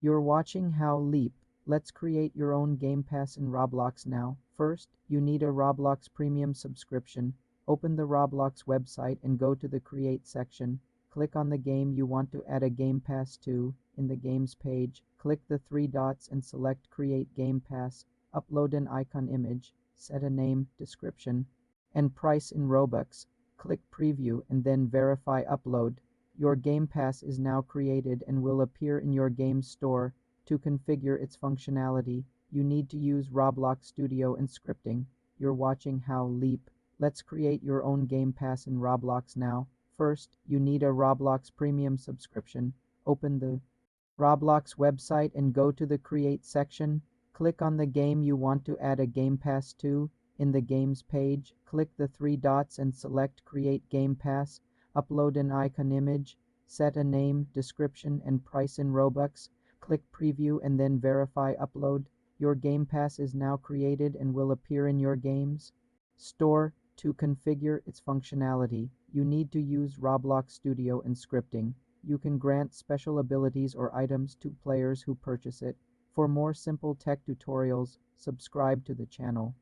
You're watching How Leap. Let's create your own Game Pass in Roblox now. First, you need a Roblox Premium subscription. Open the Roblox website and go to the Create section. Click on the game you want to add a Game Pass to. In the Games page, click the three dots and select Create Game Pass. Upload an icon image, set a name, description, and price in Robux. Click Preview and then verify upload. Your Game Pass is now created and will appear in your game's store. To configure its functionality, you need to use Roblox Studio and scripting. You're watching How Leap. Let's create your own Game Pass in Roblox now. First, you need a Roblox Premium subscription. Open the Roblox website and go to the Create section. Click on the game you want to add a Game Pass to. In the Games page, click the three dots and select Create Game Pass. Upload an icon image, set a name, description, and price in Robux. Click Preview and then verify upload. Your Game Pass is now created and will appear in your game's store. To configure its functionality, you need to use Roblox Studio and scripting. You can grant special abilities or items to players who purchase it. For more simple tech tutorials, subscribe to the channel.